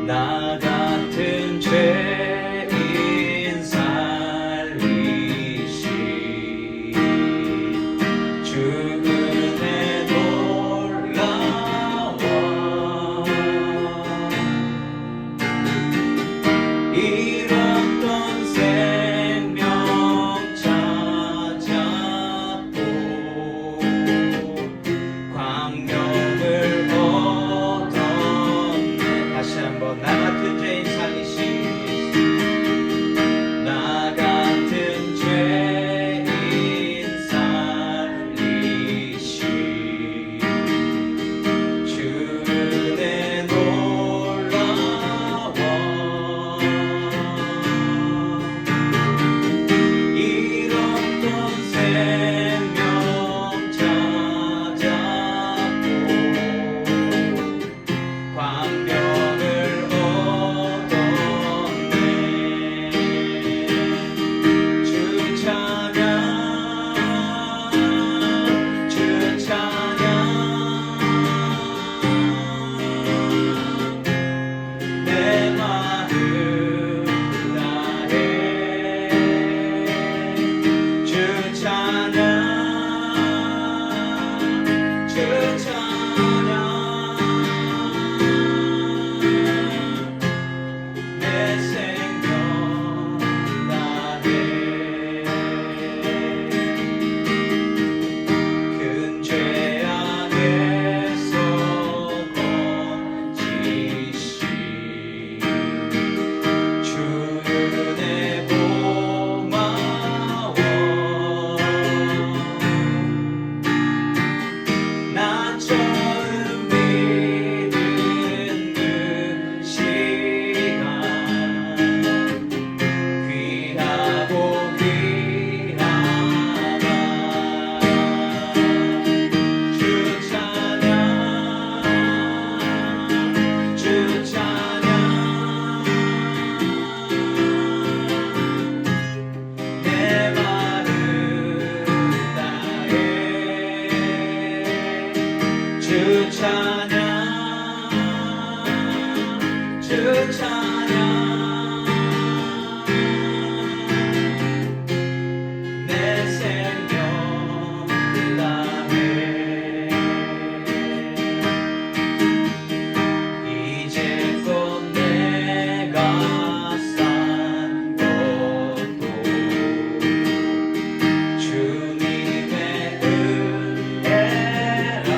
나 같은 죄인 살리신 주 은혜 놀라워 잃었던 생명 찾았고 광명을 얻었네. 다시 한번 나 같은 죄인 살리신 나 같은 죄인 살리신 주 은혜 놀라워 잃었던 생명 찾았고 광명을 얻었네. 주 찬양 주 찬양 내 마음 다해 주 찬양 주 찬양 내 생명 다해 큰 죄 안에서 건지신 주 은혜 고마워 나 처음 믿은 그 시간 귀하고 귀하다 주 찬양 주 찬양 내 마음 다해 주 찬양 주 찬양 내 생명 다해 이제껏 내가 산 것도 주님의 은혜라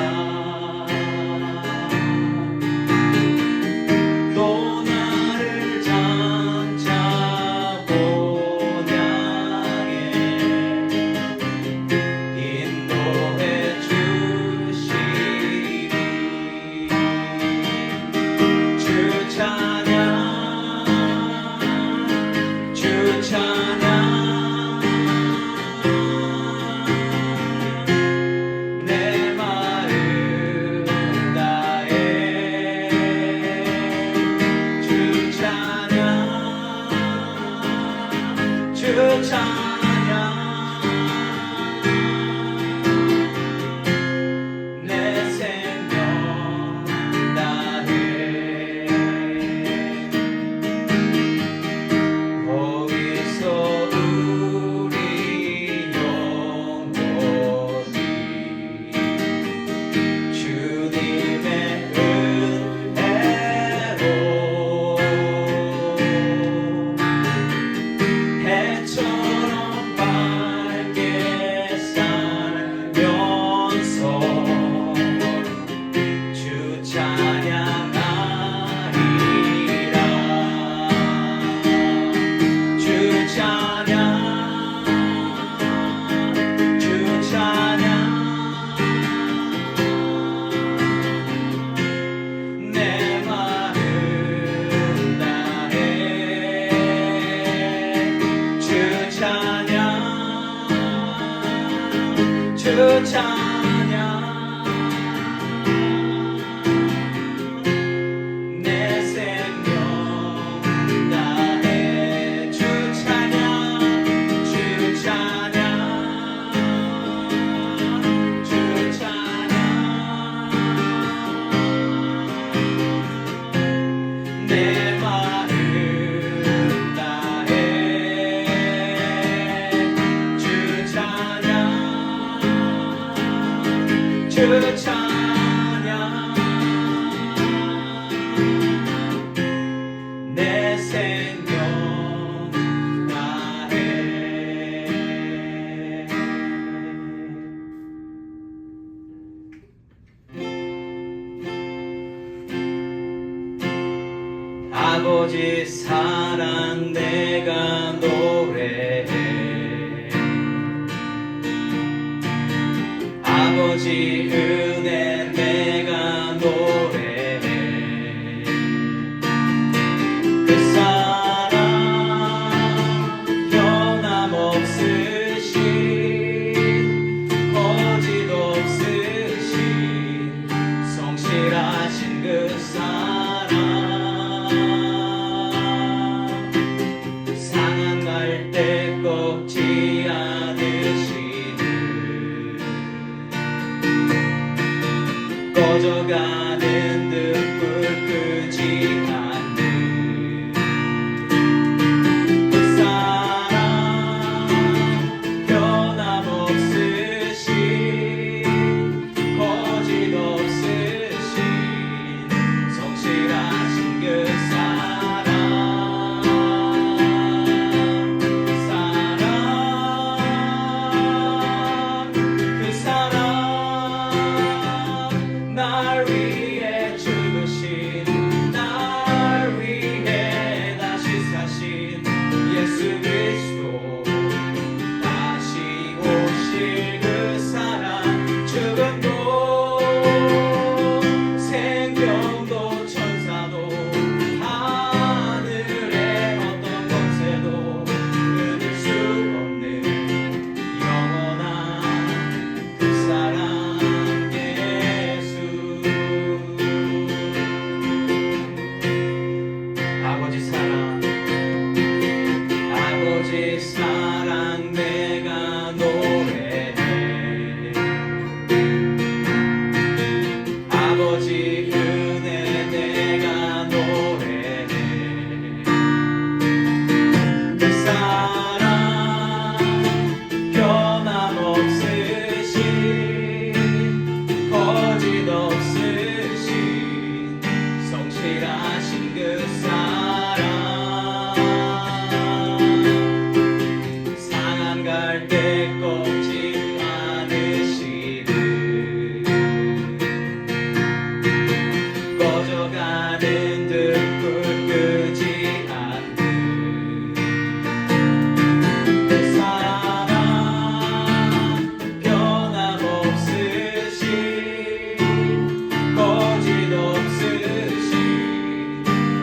주 찬양 내 생명 다해 아버지 사랑 내가 노래해 아버지 은혜 내가 노래해 그 사랑 변함없으신 거짓 없으신 성실하신 그 사랑 상한 갈대 꺾지 않으시는 꺼져가는 듯 불 끄지 않는 그 사랑 변함없으신 거짓 없으신 성실하신 그 사랑 그 사랑 날 위해 죽으신 날 위해 다시 사신 예수 그리스도 다시 오실 그 사랑 죽음도 생명도 천사도 하늘의 어떤 권세도 끊을 수 없는 영원한 그 사랑 예수 아버지 사랑 내가 노래해 아버지 은혜 내가 노래해 그 사랑 변함없으신 거짓 없으신 성실하신 그 사랑 상한 갈대 꺾지 않으시는 꺼져가는 듯 불 끄지 않는 그 사랑 변함없으신 거짓 없으신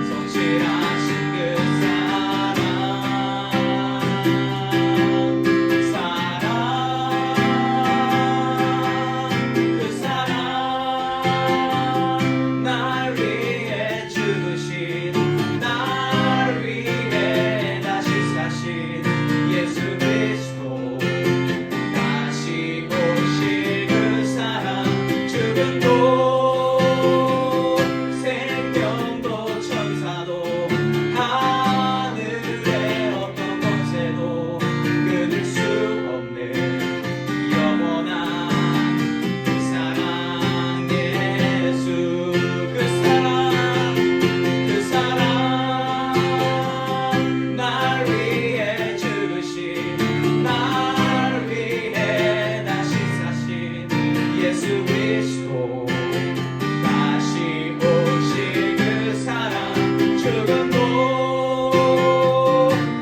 성실하신 그 사랑 그 사랑 날 위해 죽으신 날 위해 다시 사신 예수 그리스도 다시 오실 그 사랑 죽음도 생명도 천사도 하늘의 어떤 권세도 끊을 수 없는 영원한 그 사랑 예수 그 사랑 날 위해 죽으신 날 위해 다시 사신 예수 그리스도 다시 오실 그 사랑 죽음도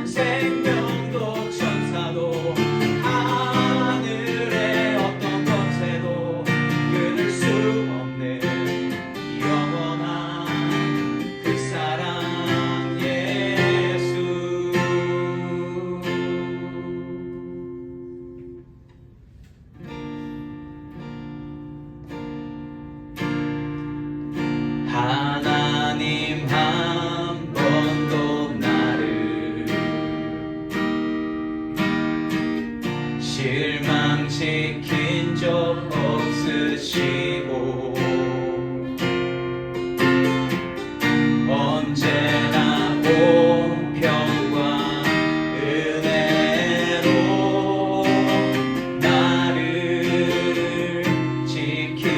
생명도 천사도 하늘의 어떤 권세도 끊을 수 없는 영원한 그 사랑 예수 하나님 한 번도 나를 실망시킨 적 없으시고 언제나 공평과 은혜로 나를 지키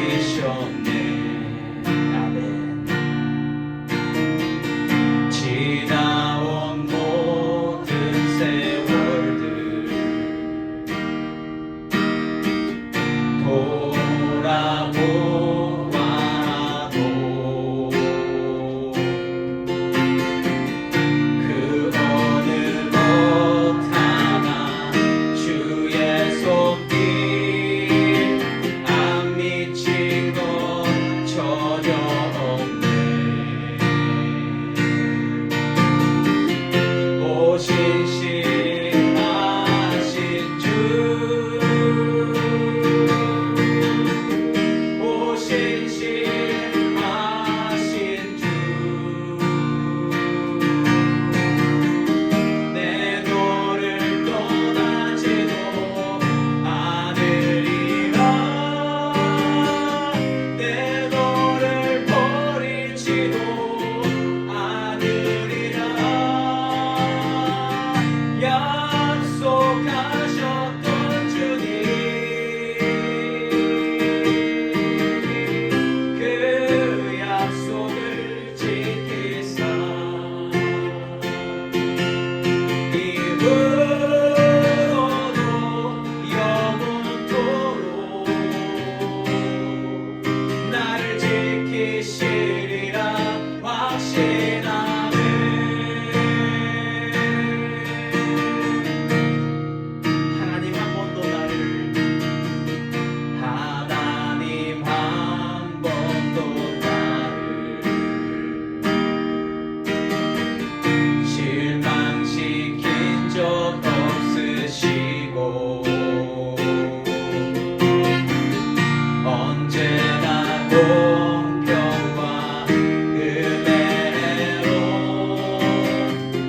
공평과 은혜로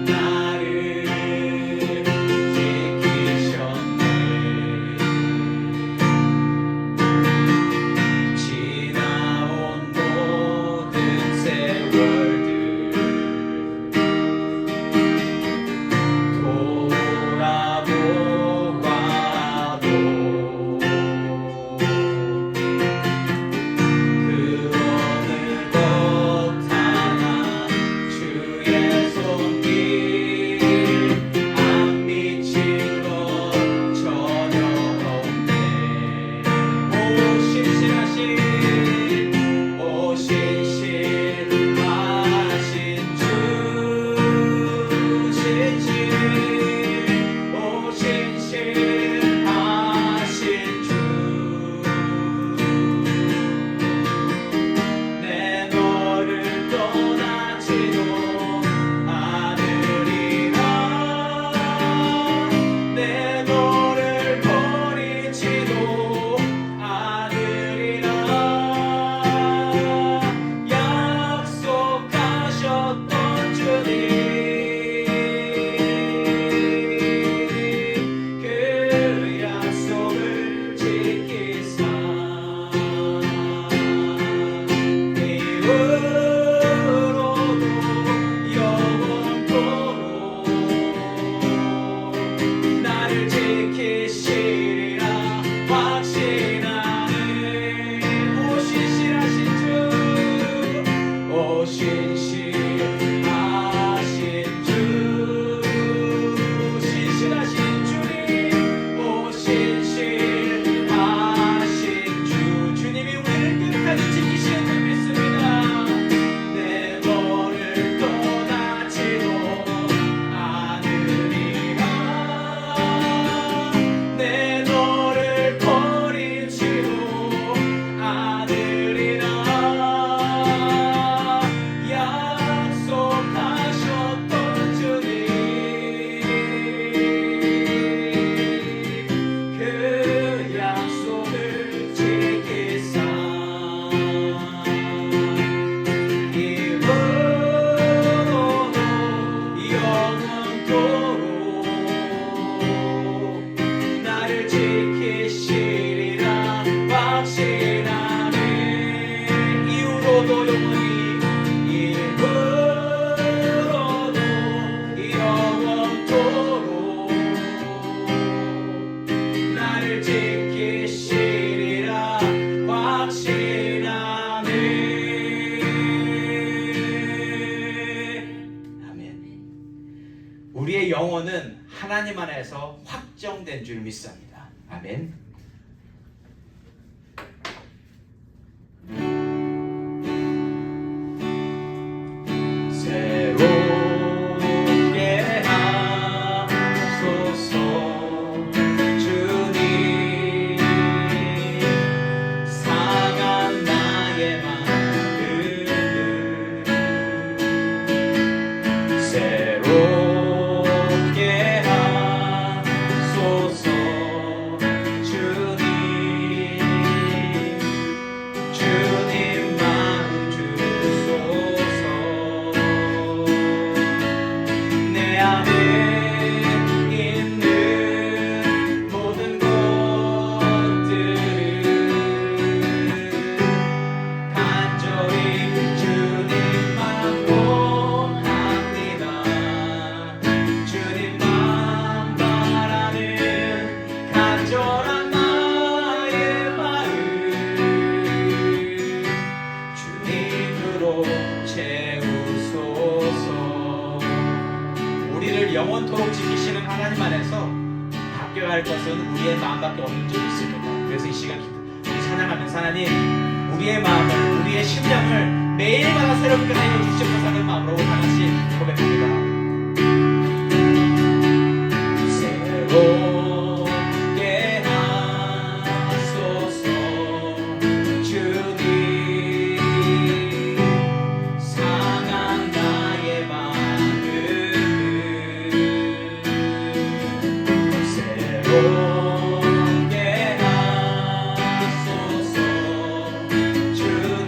나를 지키셨네. 지나온 모든 세월들 돌아보아도 그 어느 것 하나 주의 손길 안 미친 것 전혀 없네. 오 신실하신 주 신실 오 신실하신 주 내 너를 떠나지도 않으리라. 내 너를 버리지도 않으리라. 약속하셨던 주님 그 약속을 지키사 이후로도 영원토록 나를 지키시리라 확신하네. 오 신실하신 주 오 신실하신 주 신실하신 주님 오 신실하신 주 주님이 우리를 끝까지 지키시는 줄 믿습니다. 내 너를 떠나지도 않으리라. 내 너를 버리지도 않으리라. 약속하셨던 주님 그 약속을 지키사 이후로도 영원토록 나를 지키시리라 확신하네. 이후로도 영원히 이후로도 영원토록 나를 지키시리라 확신하네. 아멘. 우리의 영혼은 하나님 안에서 확정된 줄 믿습니다. 아멘. 새롭게 하소서 주님 상한 나의 마음을 새롭게 하소서 주님 마음 주소서. 내 안에 있는 모든 것들을 간절히 주님만 원합니다. 주님만 바라는 간절한 나의 마음 주님으로 채우소서. 우리를 영원토록 지키시는 하나님 안에서 바뀌어야 할 것은 우리의 마음밖에 없는 줄 믿습니다. 그래서 이 시간 우리 찬양하면서 하나님 우리의 마음을 우리의 심령을 매일마다 새롭게 하여 주시옵소서 하는 마음으로 다 같이 고백합니다. 새롭게 하소서 주님 상한 나의 마음을 새롭게 하소서 주님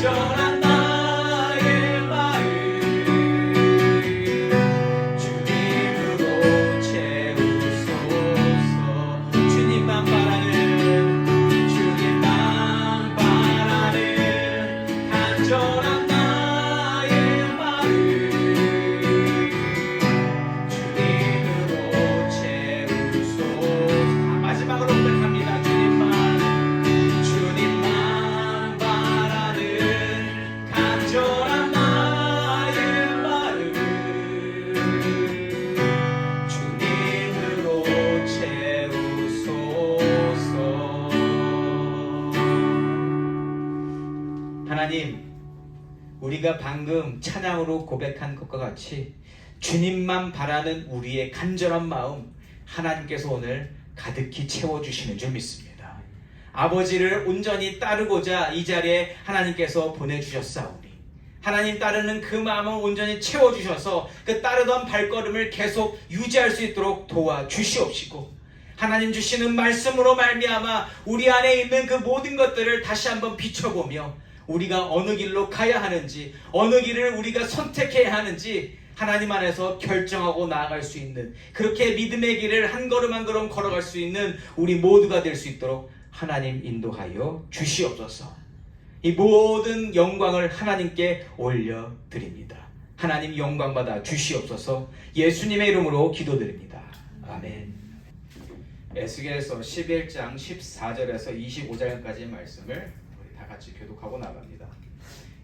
간절한 나의 마음 주님으로 채우소서. 주님만 바라는 간절한 나의 마음 주님으로 채우소서. 마지막으로 고백합니다. 주님만 바라는 간절한 나의 마음 주님으로 채우소서. 하나님, 우리가 방금 찬양으로 고백한 것과 같이 주님만 바라는 우리의 간절한 마음 하나님께서 오늘 가득히 채워주시는 줄 믿습니다. 아버지를 온전히 따르고자 이 자리에 하나님께서 보내주셨사오니 하나님 따르는 그 마음을 온전히 채워주셔서 그 따르던 발걸음을 계속 유지할 수 있도록 도와주시옵시고 하나님 주시는 말씀으로 말미암아 우리 안에 있는 그 모든 것들을 다시 한번 비춰보며 우리가 어느 길로 가야 하는지, 어느 길을 우리가 선택해야 하는지 하나님 안에서 결정하고 나아갈 수 있는, 그렇게 믿음의 길을 한 걸음 한 걸음 걸어갈 수 있는 우리 모두가 될 수 있도록 하나님 인도하여 주시옵소서. 이 모든 영광을 하나님께 올려드립니다. 하나님 영광 받아 주시옵소서. 예수님의 이름으로 기도드립니다. 아멘. 에스겔서 11장 14절에서 25절까지의 말씀을 다 같이 교독하고 나갑니다.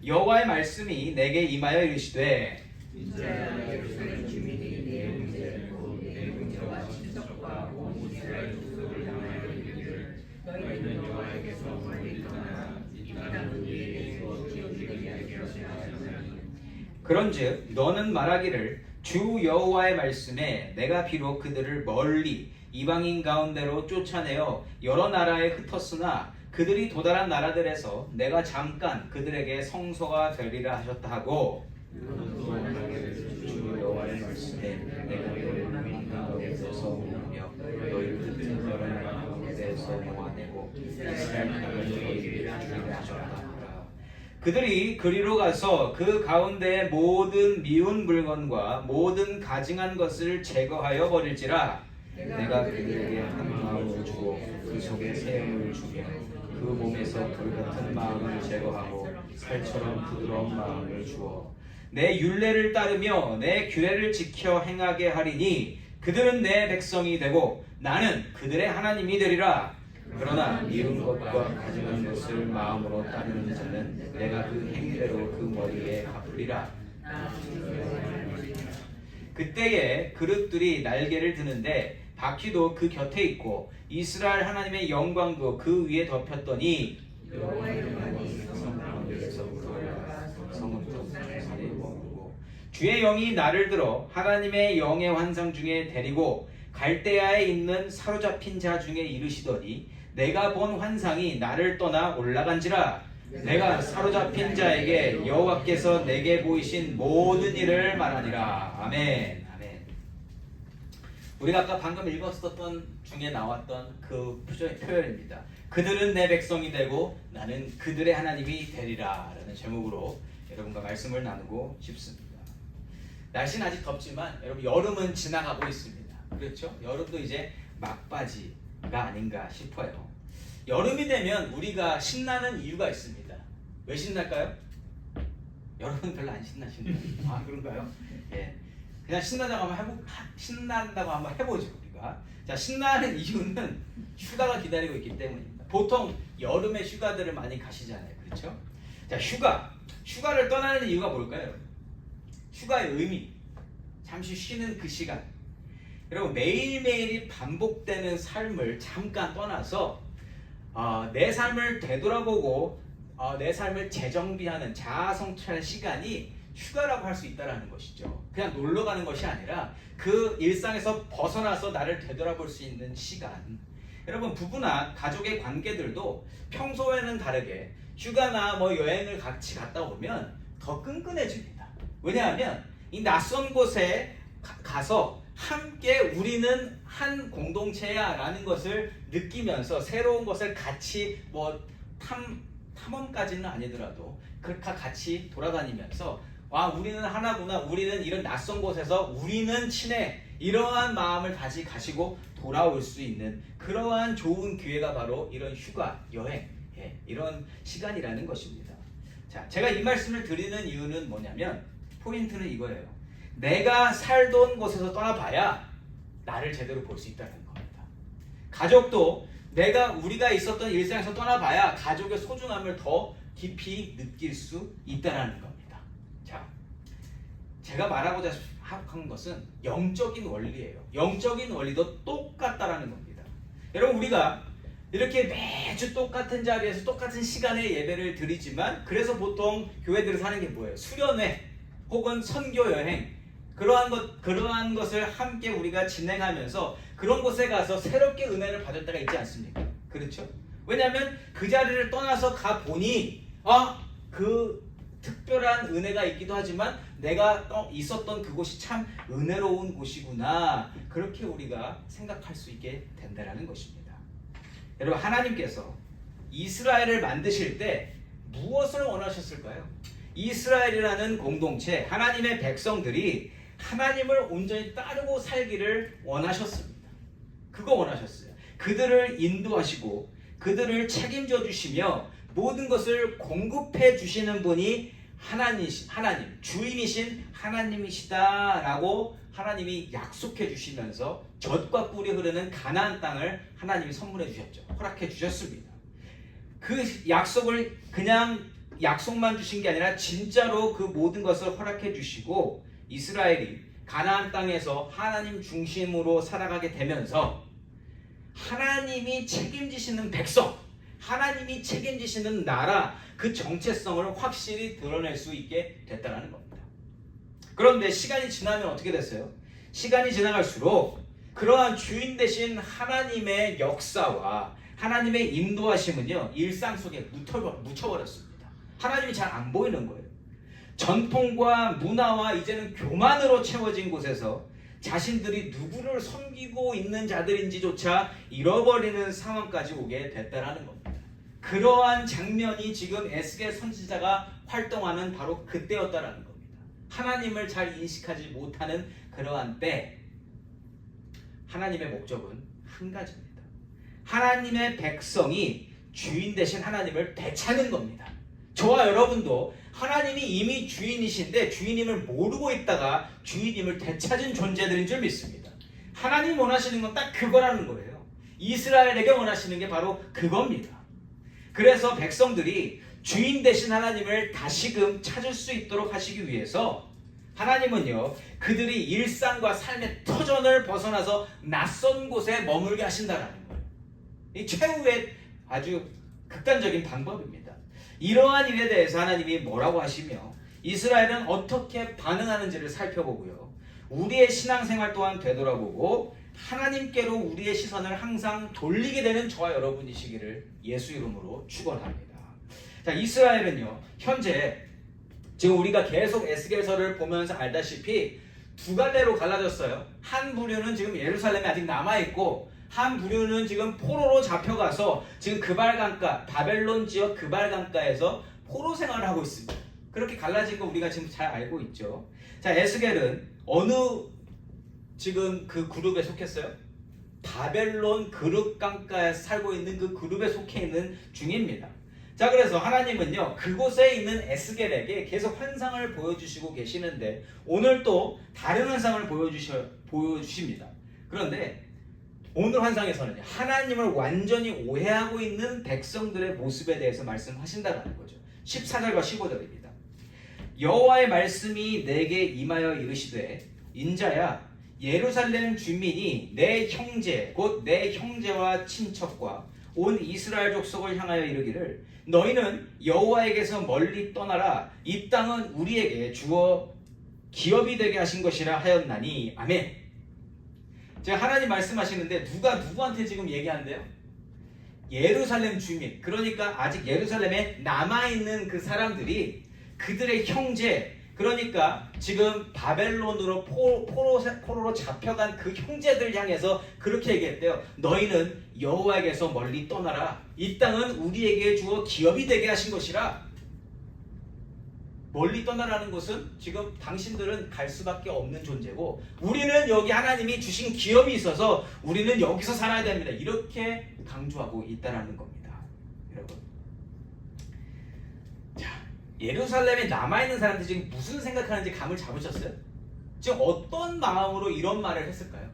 여호와의 말씀이 내게 임하여 이르시되 이스라엘 예루살렘 주민이 내 문제 곧 내 문제와 친척과 온 이스라엘 족속을 향하여 이르기를 너희는 여호와에게서 멀리 떠나 이 땅을 우리에게 주어지게 하게 하시나니 그런즉 너는 말하기를 주 여호와의 말씀에 내가 비록 그들을 멀리 이방인 가운데로 쫓아내어 여러 나라에 흩었으나 그들이 도달한 나라들에서 내가 잠깐 그들에게 성소가 되리라 하셨다 하고 주 여호와의 말씀에 내가 너희를 이방인 가운데서 모으며 너희를 흩은 여러 나라 가운데서 모아내고 이스라엘 땅을 너희에게 주리라 하셨다 하라. 그들이 그리로 가서 그 가운데 모든 미운 물건과 모든 가증한 것을 제거하여 버릴지라 내가 그들에게 한 마음을 주고 그 속에 새 영을 주며 그 몸에서 불같은 마음을 제거하고 살처럼 부드러운 마음을 주어 내 율례를 따르며 내 규례를 지켜 행하게 하리니 그들은 내 백성이 되고 나는 그들의 하나님이 되리라. 그러나 미운 것과 가증한 것을 마음으로 따르는 자는 내가 그 행대로 그 머리에 갚으리라. 그때에 그릇들이 날개를 드는데 바퀴도 그 곁에 있고 이스라엘 하나님의 영광도 그 위에 덮였더니 여호와의 영광이 성 가운데서 불어올라 성은 또 산에 머무르고 주의 영이 나를 들어 하나님의 영의 환상 중에 데리고 갈대아에 있는 사로잡힌 자 중에 이르시더니 내가 본 환상이 나를 떠나 올라간지라. 내가 사로잡힌 자에게 여호와께서 내게 보이신 모든 일을 말하니라. 아멘. 아멘. 우리가 아까 방금 읽었었던 중에 나왔던 그 표현입니다. 그들은 내 백성이 되고 나는 그들의 하나님이 되리라 라는 제목으로 여러분과 말씀을 나누고 싶습니다. 날씨는 아직 덥지만 여러분 여름은 지나가고 있습니다. 그렇죠? 여름도 이제 막바지가 아닌가 싶어요. 여름이 되면 우리가 신나는 이유가 있습니다. 왜 신날까요? 여러분 별로 안 신나시나요? 아 그런가요? 예, 그냥 신난다고 한번 해보죠 우리가. 자, 신나는 이유는 휴가가 기다리고 있기 때문입니다. 보통 여름에 휴가들을 많이 가시잖아요, 그렇죠? 자, 휴가를 떠나는 이유가 뭘까요? 휴가의 의미, 잠시 쉬는 그 시간. 여러분 매일매일이 반복되는 삶을 잠깐 떠나서 내 삶을 되돌아보고 내 삶을 재정비하는 자아 성찰 시간이 휴가라고 할 수 있다는 것이죠. 그냥 놀러 가는 것이 아니라 그 일상에서 벗어나서 나를 되돌아볼 수 있는 시간. 여러분 부부나 가족의 관계들도 평소에는 다르게 휴가나 여행을 같이 갔다 오면 더 끈끈해집니다. 왜냐하면 이 낯선 곳에 가서 함께 우리는 한 공동체야 라는 것을 느끼면서 새로운 것을 같이 탐험까지는 아니더라도 그렇게 같이 돌아다니면서 와, 우리는 하나구나, 우리는 이런 낯선 곳에서 우리는 친해, 이러한 마음을 다시 가지고 돌아올 수 있는 그러한 좋은 기회가 바로 이런 휴가, 여행, 이런 시간이라는 것입니다. 자, 제가 이 말씀을 드리는 이유는 뭐냐면 포인트는 이거예요. 내가 살던 곳에서 떠나봐야 나를 제대로 볼 수 있다는 겁니다. 가족도 우리가 있었던 일상에서 떠나봐야 가족의 소중함을 더 깊이 느낄 수 있다는 겁니다. 자, 제가 말하고자 한 것은 영적인 원리예요. 영적인 원리도 똑같다라는 겁니다. 여러분, 우리가 이렇게 매주 똑같은 자리에서 똑같은 시간에 예배를 드리지만, 그래서 보통 교회들에서 하는 게 뭐예요? 수련회 혹은 선교 여행, 그러한 것을 함께 우리가 진행하면서 그런 곳에 가서 새롭게 은혜를 받을 때가 있지 않습니까? 그렇죠? 왜냐하면 그 자리를 떠나서 가 보니 그 특별한 은혜가 있기도 하지만 내가 있었던 그곳이 참 은혜로운 곳이구나, 그렇게 우리가 생각할 수 있게 된다는 것입니다. 여러분, 하나님께서 이스라엘을 만드실 때 무엇을 원하셨을까요? 이스라엘이라는 공동체, 하나님의 백성들이 하나님을 온전히 따르고 살기를 원하셨습니다. 그거 원하셨어요. 그들을 인도하시고 그들을 책임져 주시며 모든 것을 공급해 주시는 분이 하나님, 주인이신 하나님이시다라고 하나님이 약속해 주시면서 젖과 꿀이 흐르는 가나안 땅을 하나님이 선물해 주셨죠. 허락해 주셨습니다. 그 약속을 그냥 약속만 주신 게 아니라 진짜로 그 모든 것을 허락해 주시고 이스라엘이 가나안 땅에서 하나님 중심으로 살아가게 되면서 하나님이 책임지시는 백성, 하나님이 책임지시는 나라, 그 정체성을 확실히 드러낼 수 있게 됐다는 겁니다. 그런데 시간이 지나면 어떻게 됐어요? 시간이 지나갈수록 그러한 주인 되신 하나님의 역사와 하나님의 인도하심은요, 일상 속에 묻혀버렸습니다. 하나님이 잘 안 보이는 거예요. 전통과 문화와 이제는 교만으로 채워진 곳에서 자신들이 누구를 섬기고 있는 자들인지조차 잃어버리는 상황까지 오게 됐다라는 겁니다. 그러한 장면이 지금 에스겔 선지자가 활동하는 바로 그때였다라는 겁니다. 하나님을 잘 인식하지 못하는 그러한 때, 하나님의 목적은 한 가지입니다. 하나님의 백성이 주인 되신 하나님을 되찾는 겁니다. 저와 여러분도 하나님이 이미 주인이신데 주인임을 모르고 있다가 주인임을 되찾은 존재들인 줄 믿습니다. 하나님 원하시는 건 딱 그거라는 거예요. 이스라엘에게 원하시는 게 바로 그겁니다. 그래서 백성들이 주인 되신 하나님을 다시금 찾을 수 있도록 하시기 위해서 하나님은요, 그들이 일상과 삶의 터전을 벗어나서 낯선 곳에 머물게 하신다라는 거예요. 이 최후의 아주 극단적인 방법입니다. 이러한 일에 대해서 하나님이 뭐라고 하시며 이스라엘은 어떻게 반응하는지를 살펴보고요, 우리의 신앙생활 또한 되돌아보고 하나님께로 우리의 시선을 항상 돌리게 되는 저와 여러분이시기를 예수 이름으로 축원합니다. 자, 이스라엘은요, 현재 지금 우리가 계속 에스겔서를 보면서 알다시피 두 갈래로 갈라졌어요. 한 부류는 지금 예루살렘에 아직 남아있고, 한 부류는 지금 포로로 잡혀가서 지금 그발강가, 바벨론 지역 그발강가에서 포로 생활을 하고 있습니다. 그렇게 갈라진 거 우리가 지금 잘 알고 있죠. 자, 에스겔은 어느 지금 그 그룹에 속했어요? 바벨론 그룹강가에 살고 있는 그 그룹에 속해 있는 중입니다. 자, 그래서 하나님은요, 그곳에 있는 에스겔에게 계속 환상을 보여주시고 계시는데 오늘 또 다른 환상을 보여주십니다. 그런데 오늘 환상에서는 하나님을 완전히 오해하고 있는 백성들의 모습에 대해서 말씀하신다는 거죠. 14절과 15절입니다. 여호와의 말씀이 내게 임하여 이르시되, 인자야, 예루살렘 주민이 내 형제 곧 내 형제와 친척과 온 이스라엘 족속을 향하여 이르기를, 너희는 여호와에게서 멀리 떠나라. 이 땅은 우리에게 주어 기업이 되게 하신 것이라 하였나니. 아멘. 제가 하나님 말씀하시는데 누가 누구한테 지금 얘기한대요? 예루살렘 주민, 그러니까 아직 예루살렘에 남아있는 그 사람들이 그들의 형제, 그러니까 지금 바벨론으로 포로로 잡혀간 그 형제들 향해서 그렇게 얘기했대요. 너희는 여호와에게서 멀리 떠나라. 이 땅은 우리에게 주어 기업이 되게 하신 것이라. 멀리 떠나라는 것은 지금 당신들은 갈 수밖에 없는 존재고 우리는 여기 하나님이 주신 기업이 있어서 우리는 여기서 살아야 됩니다. 이렇게 강조하고 있다는 겁니다. 여러분, 자, 예루살렘에 남아있는 사람들이 지금 무슨 생각하는지 감을 잡으셨어요? 지금 어떤 마음으로 이런 말을 했을까요?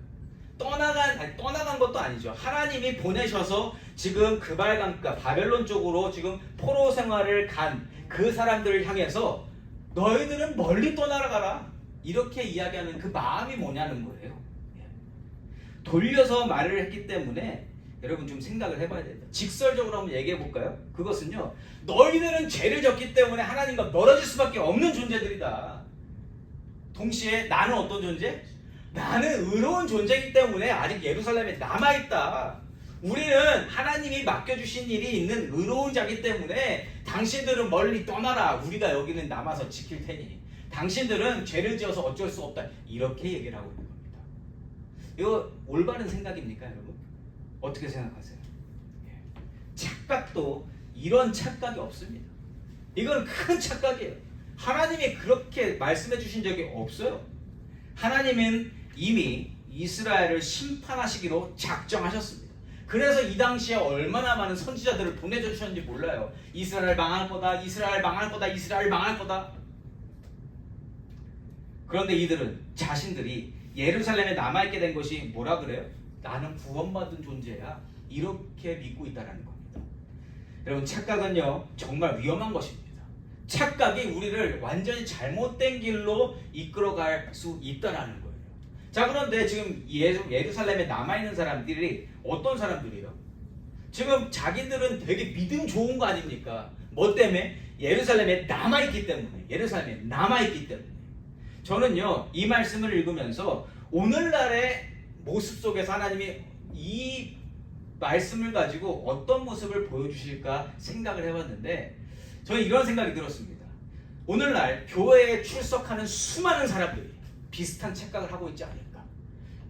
떠나간 것도 아니죠. 하나님이 보내셔서 지금 그발강가 바벨론 쪽으로 지금 포로 생활을 간 그 사람들을 향해서 너희들은 멀리 떠나가라 이렇게 이야기하는 그 마음이 뭐냐는 거예요. 돌려서 말을 했기 때문에 여러분 좀 생각을 해봐야 됩니다. 직설적으로 한번 얘기해 볼까요? 그것은요, 너희들은 죄를 졌기 때문에 하나님과 멀어질 수밖에 없는 존재들이다. 동시에 나는 어떤 존재? 나는 의로운 존재이기 때문에 아직 예루살렘에 남아있다. 우리는 하나님이 맡겨주신 일이 있는 의로운 자이기 때문에 당신들은 멀리 떠나라. 우리가 여기는 남아서 지킬 테니. 당신들은 죄를 지어서 어쩔 수 없다. 이렇게 얘기를 하고 있는 겁니다. 이거 올바른 생각입니까, 여러분? 어떻게 생각하세요? 착각도 이런 착각이 없습니다. 이건 큰 착각이에요. 하나님이 그렇게 말씀해 주신 적이 없어요. 하나님은 이미 이스라엘을 심판하시기로 작정하셨습니다. 그래서 이 당시에 얼마나 많은 선지자들을 보내주셨는지 몰라요. 이스라엘 망할 거다, 이스라엘 망할 거다, 이스라엘 망할 거다. 그런데 이들은 자신들이 예루살렘에 남아있게 된 것이 뭐라 그래요? 나는 구원받은 존재야. 이렇게 믿고 있다는 겁니다. 여러분, 착각은요 정말 위험한 것입니다. 착각이 우리를 완전히 잘못된 길로 이끌어갈 수 있다는 거예요. 자, 그런데 지금 예루살렘에 남아있는 사람들이 어떤 사람들이에요? 지금 자기들은 되게 믿음 좋은 거 아닙니까? 뭐 때문에? 예루살렘에 남아있기 때문에. 예루살렘에 남아있기 때문에. 저는요 이 말씀을 읽으면서 오늘날의 모습 속에서 하나님이 이 말씀을 가지고 어떤 모습을 보여주실까 생각을 해봤는데 저는 이런 생각이 들었습니다. 오늘날 교회에 출석하는 수많은 사람들이 비슷한 착각을 하고 있지 않을까.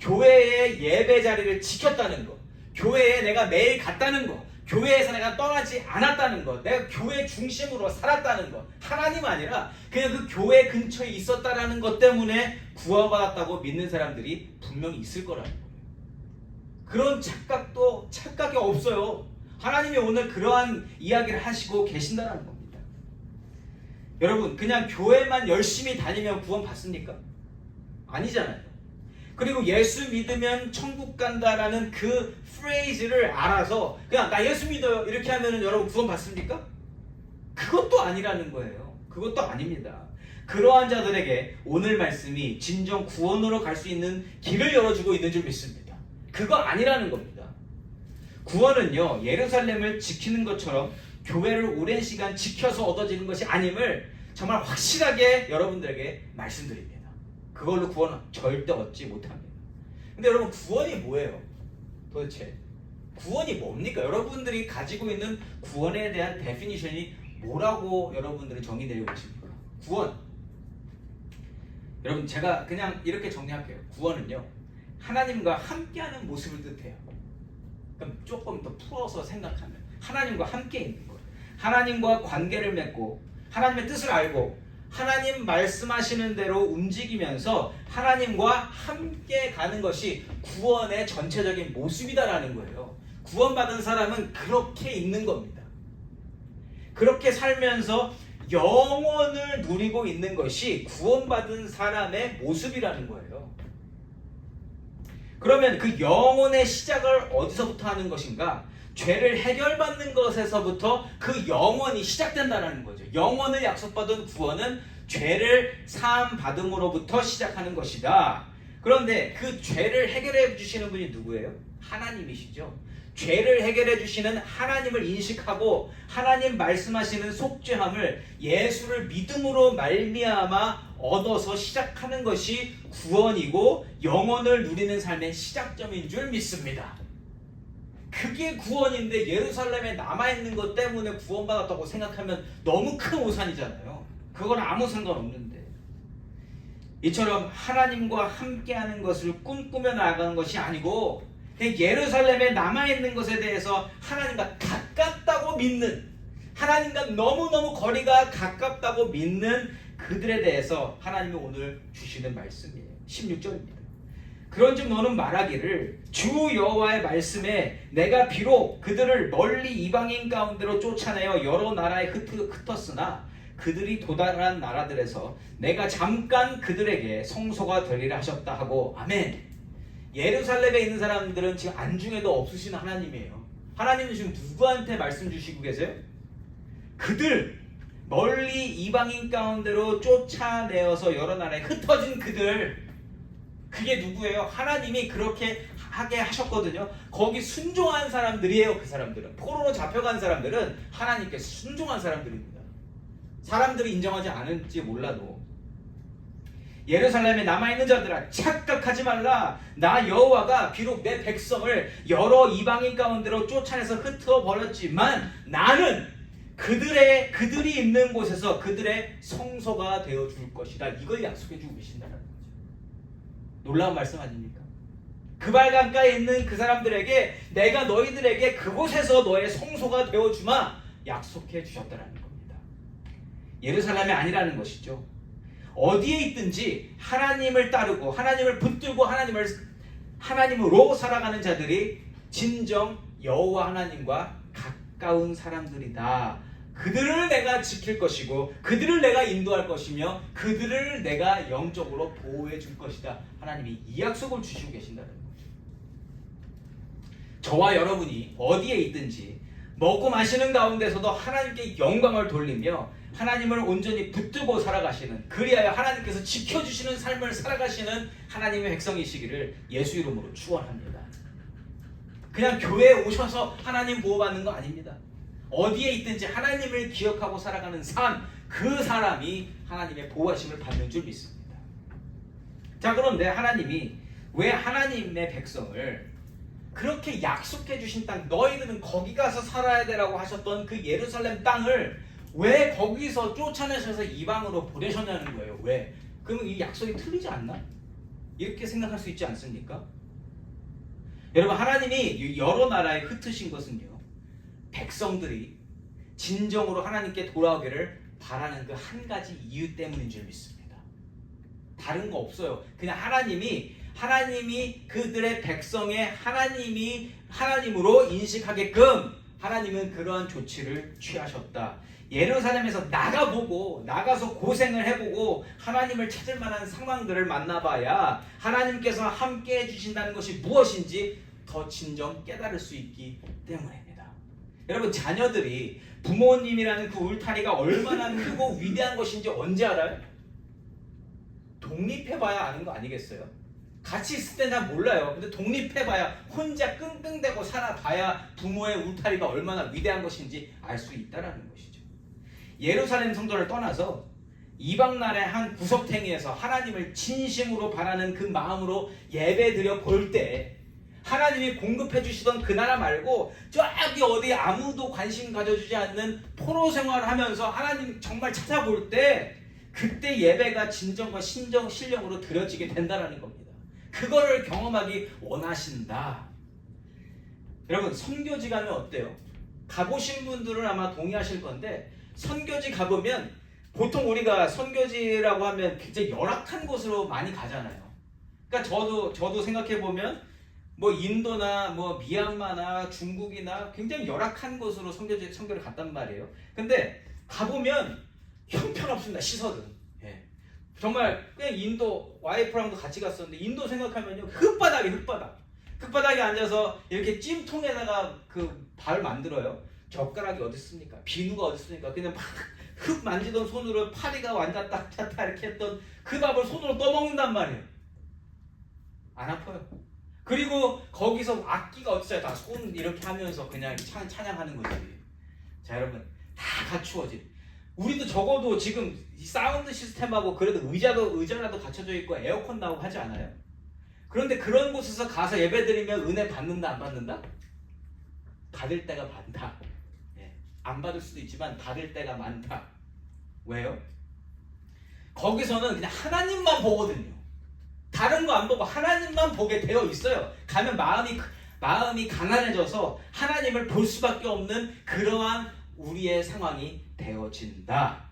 교회의 예배 자리를 지켰다는 거, 교회에 내가 매일 갔다는 거, 교회에서 내가 떠나지 않았다는 것, 내가 교회 중심으로 살았다는 것, 하나님 아니라 그냥 그 교회 근처에 있었다라는 것 때문에 구원받았다고 믿는 사람들이 분명히 있을 거라는 거예요. 그런 착각도 착각이 없어요. 하나님이 오늘 그러한 이야기를 하시고 계신다는 겁니다. 여러분, 그냥 교회만 열심히 다니면 구원 받습니까? 아니잖아요. 그리고 예수 믿으면 천국 간다라는 그 프레이즈를 알아서 그냥 나 예수 믿어요 이렇게 하면은 여러분 구원 받습니까? 그것도 아니라는 거예요. 그것도 아닙니다. 그러한 자들에게 오늘 말씀이 진정 구원으로 갈 수 있는 길을 열어주고 있는 줄 믿습니다. 그거 아니라는 겁니다. 구원은요 예루살렘을 지키는 것처럼 교회를 오랜 시간 지켜서 얻어지는 것이 아님을 정말 확실하게 여러분들에게 말씀드립니다. 그걸로 구원은 절대 얻지 못합니다. 근데 여러분, 구원이 뭐예요? 도대체 구원이 뭡니까? 여러분들이 가지고 있는 구원에 대한 데피니션이 뭐라고 여러분들이 정의 내리고 계십니까? 구원, 여러분 제가 그냥 이렇게 정리할게요. 구원은요 하나님과 함께하는 모습을 뜻해요. 그럼 조금 더 풀어서 생각하면 하나님과 함께 있는 것, 하나님과 관계를 맺고 하나님의 뜻을 알고 하나님 말씀하시는 대로 움직이면서 하나님과 함께 가는 것이 구원의 전체적인 모습이다라는 거예요. 구원받은 사람은 그렇게 있는 겁니다. 그렇게 살면서 영원을 누리고 있는 것이 구원받은 사람의 모습이라는 거예요. 그러면 그 영혼의 시작을 어디서부터 하는 것인가? 죄를 해결받는 것에서부터 그 영원이 시작된다는 거죠. 영원을 약속받은 구원은 죄를 사함받음으로부터 시작하는 것이다. 그런데 그 죄를 해결해 주시는 분이 누구예요? 하나님이시죠. 죄를 해결해 주시는 하나님을 인식하고 하나님 말씀하시는 속죄함을 예수를 믿음으로 말미암아 얻어서 시작하는 것이 구원이고 영원을 누리는 삶의 시작점인 줄 믿습니다. 그게 구원인데 예루살렘에 남아있는 것 때문에 구원받았다고 생각하면 너무 큰 오산이잖아요. 그건 아무 상관없는데. 이처럼 하나님과 함께하는 것을 꿈꾸며 나아가는 것이 아니고 예루살렘에 남아있는 것에 대해서 하나님과 가깝다고 믿는, 하나님과 너무너무 거리가 가깝다고 믿는 그들에 대해서 하나님이 오늘 주시는 말씀이에요. 16절입니다. 그런즉 너는 말하기를 주 여호와의 말씀에 내가 비록 그들을 멀리 이방인 가운데로 쫓아내어 여러 나라에 흩었으나 그들이 도달한 나라들에서 내가 잠깐 그들에게 성소가 되리라 하셨다 하고 아멘. 예루살렘에 있는 사람들은 지금 안중에도 없으신 하나님이에요. 하나님은 지금 누구한테 말씀 주시고 계세요? 그들 멀리 이방인 가운데로 쫓아내어서 여러 나라에 흩어진 그들, 그게 누구예요? 하나님이 그렇게 하게 하셨거든요. 거기 순종한 사람들이에요. 그 사람들은 포로로 잡혀간 사람들은 하나님께 순종한 사람들입니다. 사람들이 인정하지 않을지 몰라도 예루살렘에 남아있는 자들아 착각하지 말라. 나 여호와가 비록 내 백성을 여러 이방인 가운데로 쫓아내서 흩어 버렸지만 나는 그들이 있는 곳에서 그들의 성소가 되어줄 것이다. 이걸 약속해 주고 계신다는 거죠. 놀라운 말씀 아닙니까? 그발 강가에 있는 그 사람들에게 내가 너희들에게 그곳에서 너의 성소가 되어주마 약속해 주셨다는 겁니다. 예루살렘이 아니라는 것이죠. 어디에 있든지 하나님을 따르고 하나님을 붙들고 하나님으로 살아가는 자들이 진정 여호와 하나님과 가까운 사람들이다. 그들을 내가 지킬 것이고 그들을 내가 인도할 것이며 그들을 내가 영적으로 보호해 줄 것이다. 하나님이 이 약속을 주시고 계신다는 거죠. 저와 여러분이 어디에 있든지 먹고 마시는 가운데서도 하나님께 영광을 돌리며 하나님을 온전히 붙들고 살아가시는, 그리하여 하나님께서 지켜주시는 삶을 살아가시는 하나님의 백성이시기를 예수 이름으로 축원합니다. 그냥 교회에 오셔서 하나님 보호받는 거 아닙니다. 어디에 있든지 하나님을 기억하고 살아가는 삶, 그 사람이 하나님의 보호하심을 받는 줄 믿습니다. 자, 그런데 하나님이 왜 하나님의 백성을 그렇게 약속해 주신 땅, 너희들은 거기 가서 살아야 되라고 하셨던 그 예루살렘 땅을 왜 거기서 쫓아내셔서 이방으로 보내셨냐는 거예요. 왜? 그러면 이 약속이 틀리지 않나? 이렇게 생각할 수 있지 않습니까? 여러분, 하나님이 여러 나라에 흩으신 것은요, 백성들이 진정으로 하나님께 돌아오기를 바라는 그 한 가지 이유 때문인 줄 믿습니다. 다른 거 없어요. 그냥 하나님이 그들의 백성의 하나님으로 인식하게끔 하나님은 그러한 조치를 취하셨다. 예루살렘에서 나가서 고생을 해보고 하나님을 찾을 만한 상황들을 만나봐야 하나님께서 함께 해주신다는 것이 무엇인지 더 진정 깨달을 수 있기 때문입니다. 여러분, 자녀들이 부모님이라는 그 울타리가 얼마나 크고 위대한 것인지 언제 알아요? 독립해봐야 아는 거 아니겠어요? 같이 있을 땐 잘 몰라요. 근데 독립해봐야, 혼자 끙끙대고 살아봐야 부모의 울타리가 얼마나 위대한 것인지 알 수 있다는 것이죠. 예루살렘 성전을 떠나서 이방 나라의 한 구석탱이에서 하나님을 진심으로 바라는 그 마음으로 예배드려 볼 때 하나님이 공급해 주시던 그 나라 말고 저기 어디 아무도 관심 가져주지 않는 포로 생활을 하면서 하나님 정말 찾아볼 때 그때 예배가 진정과 신령으로 드려지게 된다는 겁니다. 그거를 경험하기 원하신다. 여러분, 선교지 가면 어때요? 가보신 분들은 아마 동의하실 건데, 선교지 가보면 보통 우리가 선교지라고 하면 굉장히 열악한 곳으로 많이 가잖아요. 그러니까 저도 생각해보면 뭐 인도나 뭐 미얀마나 중국이나 굉장히 열악한 곳으로 선교를 갔단 말이에요. 근데 가보면 형편없습니다. 시설은. 예. 정말 그냥 인도 와이프랑도 같이 갔었는데 인도 생각하면요, 흙바닥에 앉아서 이렇게 찜통에다가 그 발 만들어요. 젓가락이 어디 있습니까? 비누가 어디 있습니까? 그냥 막 흙 만지던 손으로 파리가 왔다 갔다 이렇게 했던 그 밥을 손으로 떠먹는단 말이에요. 안 아파요. 그리고 거기서 악기가 어딨어요? 다 손 이렇게 하면서 그냥 찬양하는 거지. 자, 여러분, 다 갖추어진. 우리도 적어도 지금 사운드 시스템하고 그래도 의자라도 갖춰져 있고 에어컨 나오고 하지 않아요? 그런데 그런 곳에서 가서 예배드리면 은혜 받는다, 안 받는다? 받을 때가 많다. 예. 안 받을 수도 있지만 받을 때가 많다. 왜요? 거기서는 그냥 하나님만 보거든요. 다른 거 안 보고 하나님만 보게 되어 있어요. 가면 마음이 가난해져서 하나님을 볼 수밖에 없는 그러한 우리의 상황이 되어진다.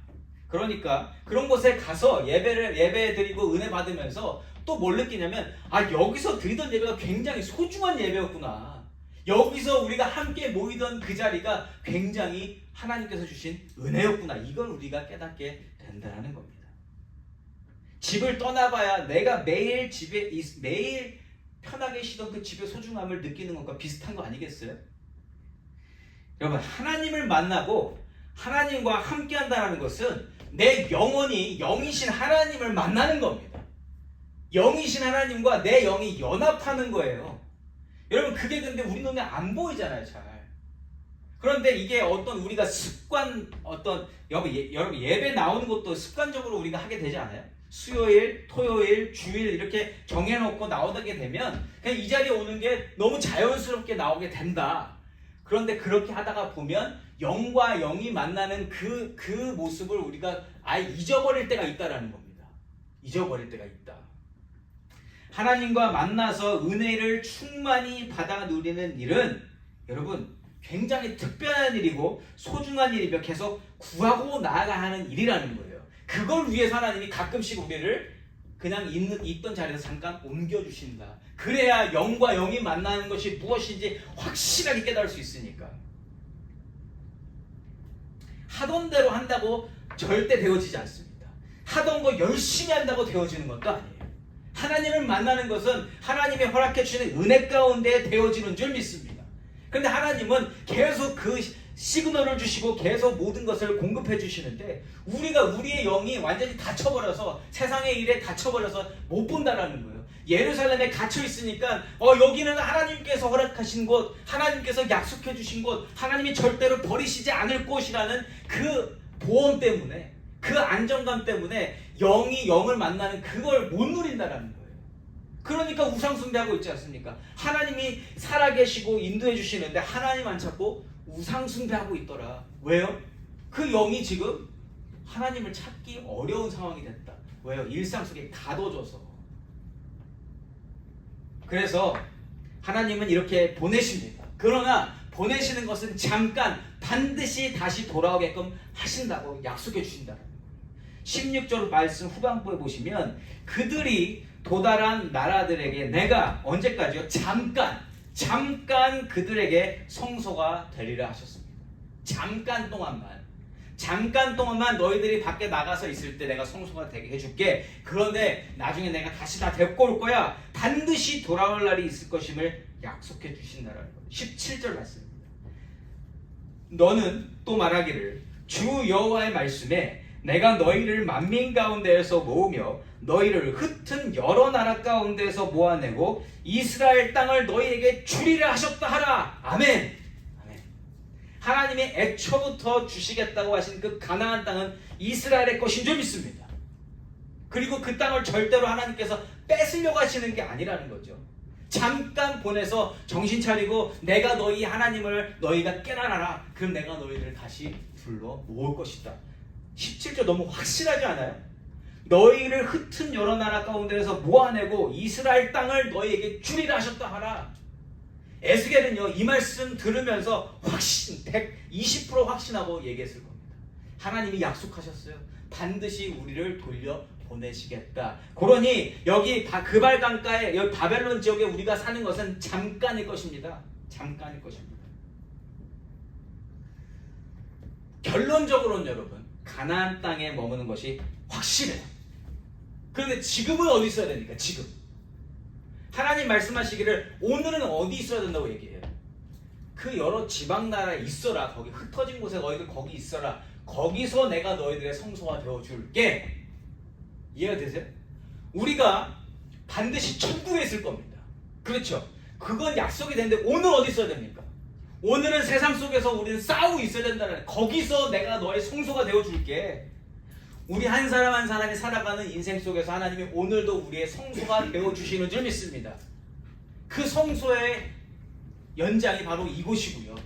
그러니까 그런 곳에 가서 예배 드리고 은혜 받으면서 또 뭘 느끼냐면, 여기서 드리던 예배가 굉장히 소중한 예배였구나. 여기서 우리가 함께 모이던 그 자리가 굉장히 하나님께서 주신 은혜였구나. 이걸 우리가 깨닫게 된다는 겁니다. 집을 떠나봐야 내가 매일 매일 편하게 쉬던 그 집의 소중함을 느끼는 것과 비슷한 거 아니겠어요? 여러분, 하나님을 만나고 하나님과 함께 한다는 것은 내 영혼이 영이신 하나님을 만나는 겁니다. 영이신 하나님과 내 영이 연합하는 거예요. 여러분, 그게 근데 우리 눈에 안 보이잖아요, 잘. 그런데 이게 어떤 우리가 습관, 여러분 예배 나오는 것도 습관적으로 우리가 하게 되지 않아요? 수요일, 토요일, 주일 이렇게 정해놓고 나오게 되면 그냥 이 자리에 오는 게 너무 자연스럽게 나오게 된다. 그런데 그렇게 하다가 보면 영과 영이 만나는 그 모습을 우리가 아예 잊어버릴 때가 있다라는 겁니다. 잊어버릴 때가 있다. 하나님과 만나서 은혜를 충만히 받아 누리는 일은 여러분 굉장히 특별한 일이고 소중한 일이며 계속 구하고 나아가야 하는 일이라는 거예요. 그걸 위해서 하나님이 가끔씩 우리를 그냥 있던 자리에서 잠깐 옮겨주신다. 그래야 영과 영이 만나는 것이 무엇인지 확실하게 깨달을 수 있으니까. 하던 대로 한다고 절대 되어지지 않습니다. 하던 거 열심히 한다고 되어지는 것도 아니에요. 하나님을 만나는 것은 하나님이 허락해 주시는 은혜 가운데 되어지는 줄 믿습니다. 그런데 하나님은 계속 그 시그널을 주시고 계속 모든 것을 공급해 주시는데 우리가 우리의 영이 완전히 닫혀버려서 세상의 일에 닫혀버려서 못 본다라는 거예요. 예루살렘에 갇혀 있으니까 여기는 하나님께서 허락하신 곳, 하나님께서 약속해 주신 곳, 하나님이 절대로 버리시지 않을 곳이라는 그 보험 때문에, 그 안정감 때문에 영이 영을 만나는 그걸 못 누린다라는 거예요. 그러니까 우상숭배하고 있지 않습니까? 하나님이 살아계시고 인도해 주시는데 하나님 안 찾고 우상숭배하고 있더라. 왜요? 그 영이 지금 하나님을 찾기 어려운 상황이 됐다. 왜요? 일상 속에 가둬져서. 그래서 하나님은 이렇게 보내십니다. 그러나 보내시는 것은 잠깐 반드시 다시 돌아오게끔 하신다고 약속해 주신다는 거예요. 16절 말씀 후반부에 보시면 그들이 도달한 나라들에게 내가 언제까지요? 잠깐 그들에게 성소가 되리라 하셨습니다. 잠깐 동안만 너희들이 밖에 나가서 있을 때 내가 성소가 되게 해줄게. 그런데 나중에 내가 다시 다 데리고 올 거야. 반드시 돌아올 날이 있을 것임을 약속해 주신다라는 거예요. 17절 말씀입니다. 너는 또 말하기를 주 여호와의 말씀에 내가 너희를 만민 가운데에서 모으며 너희를 흩은 여러 나라 가운데에서 모아내고 이스라엘 땅을 너희에게 주리라 하셨다 하라. 아멘. 아멘. 하나님이 애초부터 주시겠다고 하신 그 가나안 땅은 이스라엘의 것인 줄 믿습니다. 그리고 그 땅을 절대로 하나님께서 뺏으려고 하시는 게 아니라는 거죠. 잠깐 보내서 정신 차리고 내가 너희 하나님을 너희가 깨달아라. 그럼 내가 너희를 다시 불러 모을 것이다. 17절 너무 확실하지 않아요? 너희를 흩은 여러 나라 가운데에서 모아내고 이스라엘 땅을 너희에게 주리라 하셨다 하라. 에스겔은요 이 말씀 들으면서 120% 확신하고 얘기했을 겁니다. 하나님이 약속하셨어요. 반드시 우리를 돌려 보내시겠다. 그러니 여기 그발강가에 여기 바벨론 지역에 우리가 사는 것은 잠깐일 것입니다. 잠깐일 것입니다. 결론적으로는 여러분 가나안 땅에 머무는 것이 확실해요. 그런데 지금은 어디 있어야 됩니까? 지금 하나님 말씀하시기를 오늘은 어디 있어야 된다고 얘기해요. 그 여러 지방 나라에 있어라. 거기 흩어진 곳에 너희들 거기 있어라. 거기서 내가 너희들의 성소가 되어줄게. 이해가 되세요? 우리가 반드시 천국에 있을 겁니다. 그렇죠? 그건 약속이 되는데 오늘 어디 있어야 됩니까? 오늘은 세상 속에서 우리는 싸우고 있어야 된다는, 거기서 내가 너의 성소가 되어줄게. 우리 한 사람 한 사람이 살아가는 인생 속에서 하나님이 오늘도 우리의 성소가 되어주시는 줄 믿습니다. 그 성소의 연장이 바로 이곳이고요.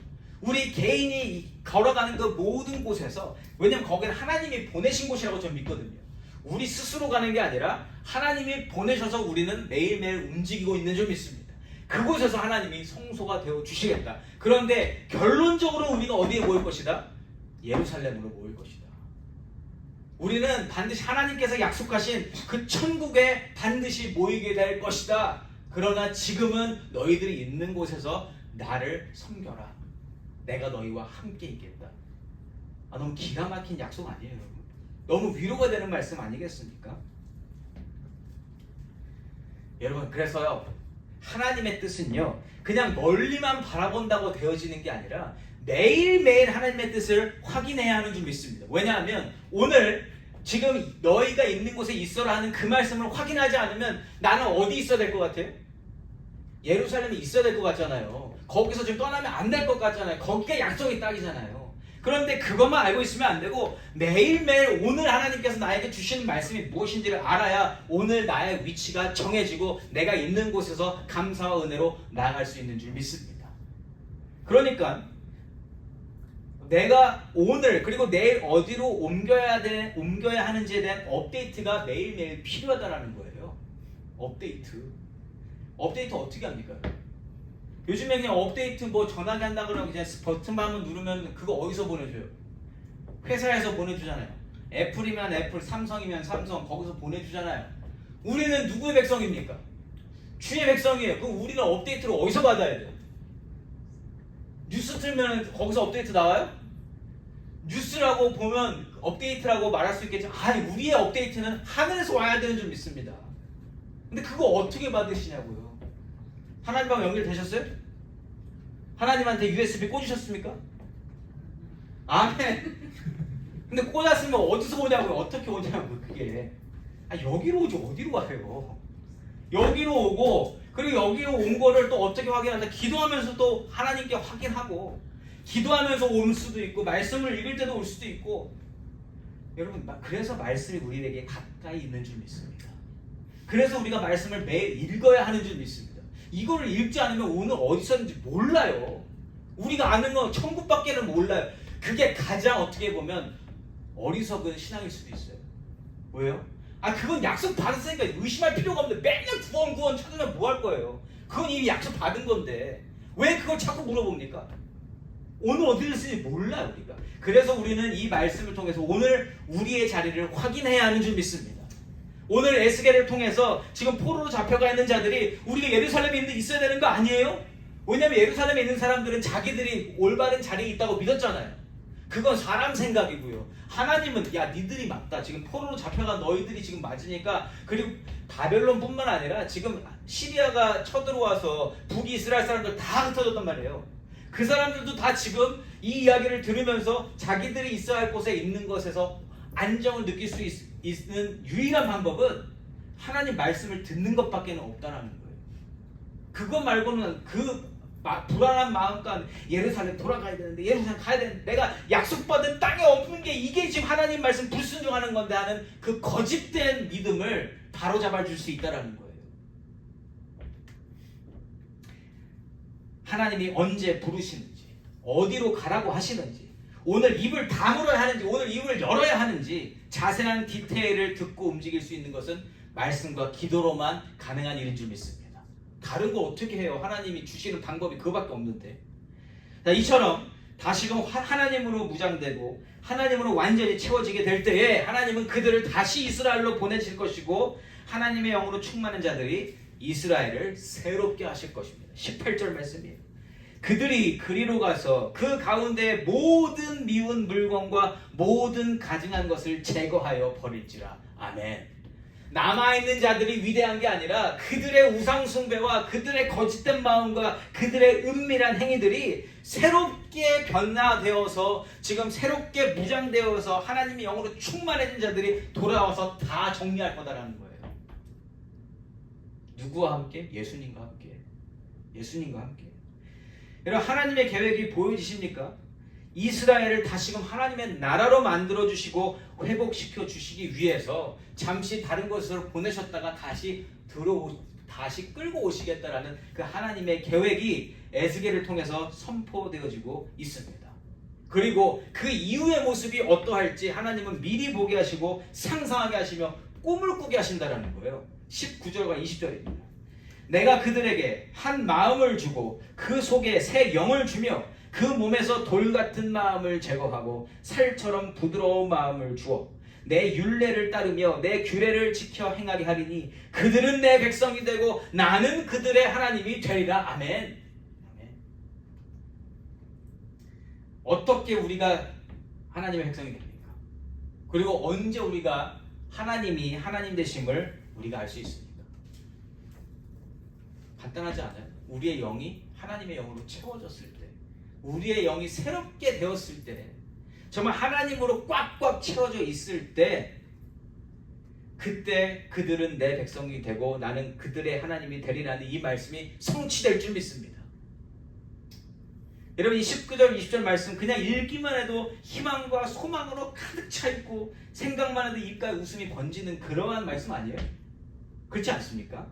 우리 개인이 걸어가는 그 모든 곳에서, 왜냐하면 거기는 하나님이 보내신 곳이라고 저는 믿거든요. 우리 스스로 가는 게 아니라 하나님이 보내셔서 우리는 매일매일 움직이고 있는 줄 믿습니다. 그곳에서 하나님이 성소가 되어주시겠다. 그런데 결론적으로 우리가 어디에 모일 것이다? 예루살렘으로 모일 것이다. 우리는 반드시 하나님께서 약속하신 그 천국에 반드시 모이게 될 것이다. 그러나 지금은 너희들이 있는 곳에서 나를 섬겨라. 내가 너희와 함께 있겠다. 너무 기가 막힌 약속 아니에요, 여러분? 너무 위로가 되는 말씀 아니겠습니까? 여러분, 그래서요, 하나님의 뜻은요, 그냥 멀리만 바라본다고 되어지는 게 아니라 매일매일 하나님의 뜻을 확인해야 하는 줄 믿습니다. 왜냐하면 오늘 지금 너희가 있는 곳에 있어라 하는 그 말씀을 확인하지 않으면 나는 어디 있어야 될 것 같아요? 예루살렘에 있어야 될 것 같잖아요. 거기서 좀 떠나면 안 될 것 같잖아요. 거기가 약속의 땅이잖아요. 그런데 그것만 알고 있으면 안 되고 매일매일 오늘 하나님께서 나에게 주시는 말씀이 무엇인지를 알아야 오늘 나의 위치가 정해지고 내가 있는 곳에서 감사와 은혜로 나아갈 수 있는 줄 믿습니다. 그러니까 내가 오늘 그리고 내일 어디로 옮겨야 하는지에 대한 업데이트가 매일매일 필요하다는 거예요. 업데이트 어떻게 합니까? 요즘에 그냥 업데이트 뭐 전화기 한다 그러면 그냥 버튼만 한번 누르면 그거 어디서 보내줘요? 회사에서 보내주잖아요. 애플이면 애플, 삼성이면 삼성, 거기서 보내주잖아요. 우리는 누구의 백성입니까? 주의 백성이에요. 그럼 우리가 업데이트를 어디서 받아야 돼요? 뉴스 틀면 거기서 업데이트 나와요? 뉴스라고 보면 업데이트라고 말할 수 있겠지만 아니, 우리의 업데이트는 하늘에서 와야 되는 줄 믿습니다. 근데 그거 어떻게 받으시냐고요? 하나님하고 연결되셨어요? 하나님한테 USB 꽂으셨습니까? 아멘. 근데 꽂았으면 어디서 오냐고요? 어떻게 오냐고요? 그게 여기로 오지 어디로 와요? 여기로 오고 그리고 여기로 온 거를 또 어떻게 확인한다? 기도하면서 또 하나님께 확인하고 기도하면서 올 수도 있고 말씀을 읽을 때도 올 수도 있고 여러분 그래서 말씀이 우리에게 가까이 있는 줄 믿습니다. 그래서 우리가 말씀을 매일 읽어야 하는 줄 믿습니다. 이거를 읽지 않으면 오늘 어디 있었는지 몰라요. 우리가 아는 건 천국밖에는 몰라요. 그게 가장 어떻게 보면 어리석은 신앙일 수도 있어요. 왜요? 그건 약속 받았으니까 의심할 필요가 없는데 맨날 구원 찾으면 뭐 할 거예요? 그건 이미 약속 받은 건데 왜 그걸 자꾸 물어봅니까? 오늘 어디를 쓰는지 몰라요, 우리가. 그래서 우리는 이 말씀을 통해서 오늘 우리의 자리를 확인해야 하는 줄 믿습니다. 오늘 에스겔을 통해서 지금 포로로 잡혀가 있는 자들이 우리가 예루살렘에 있어야 되는 거 아니에요? 왜냐하면 예루살렘에 있는 사람들은 자기들이 올바른 자리에 있다고 믿었잖아요. 그건 사람 생각이고요. 하나님은 야 니들이 맞다. 지금 포로로 잡혀간 너희들이 지금 맞으니까. 그리고 바벨론뿐만 아니라 지금 시리아가 쳐들어와서 북이스라엘 사람들 다 흩어졌단 말이에요. 그 사람들도 다 지금 이 이야기를 들으면서 자기들이 있어야 할 곳에 있는 것에서 안정을 느낄 수 있는 유일한 방법은 하나님 말씀을 듣는 것밖에 없다는 거예요. 그거 말고는 그 불안한 마음과 예루살렘 돌아가야 되는데 예루살렘 가야 되는데 내가 약속받은 땅에 없는 게 이게 지금 하나님 말씀 불순종하는 건데 하는 그 거짓된 믿음을 바로잡아 줄 수 있다는 거예요. 하나님이 언제 부르시는지 어디로 가라고 하시는지 오늘 입을 다물어야 하는지 오늘 입을 열어야 하는지 자세한 디테일을 듣고 움직일 수 있는 것은 말씀과 기도로만 가능한 일인 줄 믿습니다. 다른 거 어떻게 해요? 하나님이 주시는 방법이 그거밖에 없는데. 자, 이처럼 다시금 하나님으로 무장되고 하나님으로 완전히 채워지게 될 때에 하나님은 그들을 다시 이스라엘로 보내실 것이고 하나님의 영으로 충만한 자들이 이스라엘을 새롭게 하실 것입니다. 18절 말씀이에요. 그들이 그리로 가서 그 가운데 모든 미운 물건과 모든 가증한 것을 제거하여 버릴지라. 아멘. 남아있는 자들이 위대한 게 아니라 그들의 우상숭배와 그들의 거짓된 마음과 그들의 은밀한 행위들이 새롭게 변화되어서 지금 새롭게 무장되어서 하나님의 영으로 충만해진 자들이 돌아와서 다 정리할 거다라는 거예요. 누구와 함께? 예수님과 함께. 예수님과 함께. 여러분 하나님의 계획이 보여지십니까? 이스라엘을 다시금 하나님의 나라로 만들어 주시고 회복시켜 주시기 위해서 잠시 다른 곳으로 보내셨다가 다시 끌고 오시겠다라는 그 하나님의 계획이 에스겔을 통해서 선포되어지고 있습니다. 그리고 그 이후의 모습이 어떠할지 하나님은 미리 보게 하시고 상상하게 하시며 꿈을 꾸게 하신다라는 거예요. 19절과 20절입니다. 내가 그들에게 한 마음을 주고 그 속에 새 영을 주며 그 몸에서 돌 같은 마음을 제거하고 살처럼 부드러운 마음을 주어 내 율례를 따르며 내 규례를 지켜 행하게 하리니 그들은 내 백성이 되고 나는 그들의 하나님이 되리라. 아멘. 아멘. 어떻게 우리가 하나님의 백성이 됩니까? 그리고 언제 우리가 하나님이 하나님 되심을 우리가 알 수 있습니까? 간단하지 않아요? 우리의 영이 하나님의 영으로 채워졌을 때, 우리의 영이 새롭게 되었을 때, 정말 하나님으로 꽉꽉 채워져 있을 때, 그때 그들은 내 백성이 되고 나는 그들의 하나님이 되리라는 이 말씀이 성취될 줄 믿습니다. 여러분, 이 19절 20절 말씀 그냥 읽기만 해도 희망과 소망으로 가득 차 있고 생각만 해도 입가에 웃음이 번지는 그러한 말씀 아니에요? 그렇지 않습니까?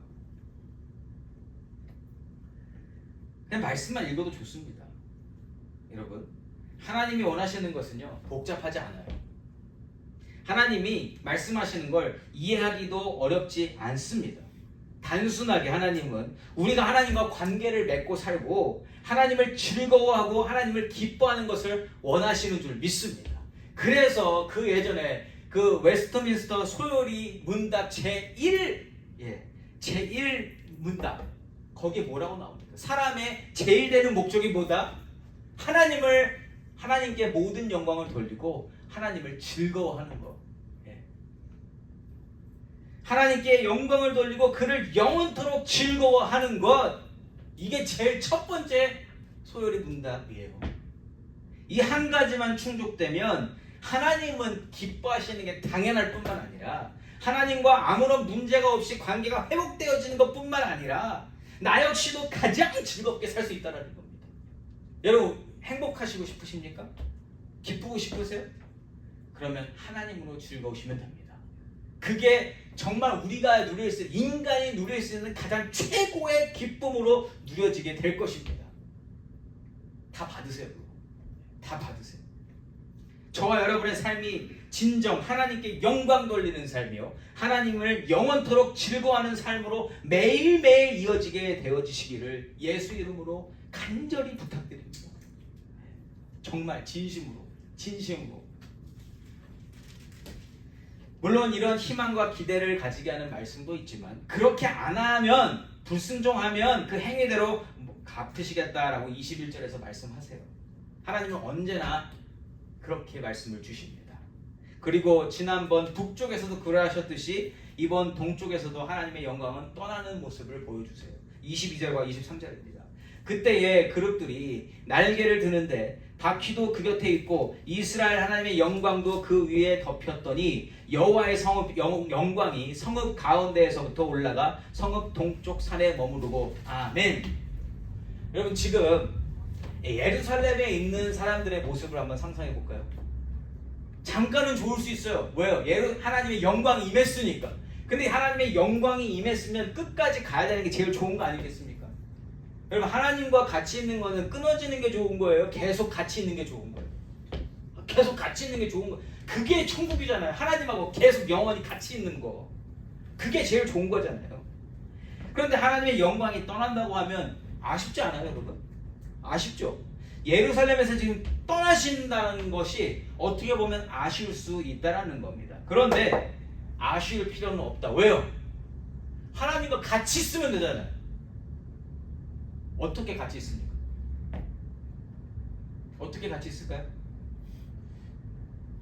그냥 말씀만 읽어도 좋습니다. 여러분, 하나님이 원하시는 것은요, 복잡하지 않아요. 하나님이 말씀하시는 걸 이해하기도 어렵지 않습니다. 단순하게 하나님은 우리가 하나님과 관계를 맺고 살고 하나님을 즐거워하고 하나님을 기뻐하는 것을 원하시는 줄 믿습니다. 그래서 그 예전에 그 웨스트민스터 소요리 문답 제1 문답, 거기에 뭐라고 나옵니까? 사람의 제일 되는 목적이 뭐다? 하나님께 모든 영광을 돌리고 하나님을 즐거워하는 것. 하나님께 영광을 돌리고 그를 영원토록 즐거워하는 것, 이게 제일 첫 번째 소요리 문답이에요. 이 한 가지만 충족되면 하나님은 기뻐하시는 게 당연할 뿐만 아니라 하나님과 아무런 문제가 없이 관계가 회복되어지는 것뿐만 아니라 나 역시도 가장 즐겁게 살 수 있다는 겁니다. 여러분, 행복하시고 싶으십니까? 기쁘고 싶으세요? 그러면 하나님으로 즐거우시면 됩니다. 그게 정말 우리가 누릴 수 있는, 인간이 누릴 수 있는 가장 최고의 기쁨으로 누려지게 될 것입니다. 다 받으세요. 다 받으세요. 저와 여러분의 삶이 진정 하나님께 영광 돌리는 삶이요, 하나님을 영원토록 즐거워하는 삶으로 매일매일 이어지게 되어지시기를 예수 이름으로 간절히 부탁드립니다. 정말 진심으로. 물론 이런 희망과 기대를 가지게 하는 말씀도 있지만, 그렇게 안 하면, 불순종하면 그 행위대로 갚으시겠다라고 21절에서 말씀하세요. 하나님은 언제나 그렇게 말씀을 주십니다. 그리고 지난번 북쪽에서도 그러하셨듯이 이번 동쪽에서도 하나님의 영광은 떠나는 모습을 보여주세요. 22절과 23절입니다. 그때의 그룹들이 날개를 드는데 바퀴도 그 곁에 있고 이스라엘 하나님의 영광도 그 위에 덮였더니 여호와의 성읍 영광이 성읍 가운데에서부터 올라가 성읍 동쪽 산에 머무르고. 아멘. 여러분, 지금 예루살렘에 있는 사람들의 모습을 한번 상상해 볼까요? 잠깐은 좋을 수 있어요. 왜요? 하나님의 영광이 임했으니까. 근데 하나님의 영광이 임했으면 끝까지 가야 되는 게 제일 좋은 거 아니겠습니까? 여러분, 하나님과 같이 있는 거는 끊어지는 게 좋은 거예요? 계속 같이 있는 게 좋은 거예요? 계속 같이 있는 게 좋은 거. 그게 천국이잖아요. 하나님하고 계속 영원히 같이 있는 거. 그게 제일 좋은 거잖아요. 그런데 하나님의 영광이 떠난다고 하면 아쉽지 않아요, 여러분? 아쉽죠? 예루살렘에서 지금 떠나신다는 것이 어떻게 보면 아쉬울 수 있다는 겁니다. 그런데 아쉬울 필요는 없다. 왜요? 하나님과 같이 있으면 되잖아요. 어떻게 같이 있습니까? 어떻게 같이 있을까요?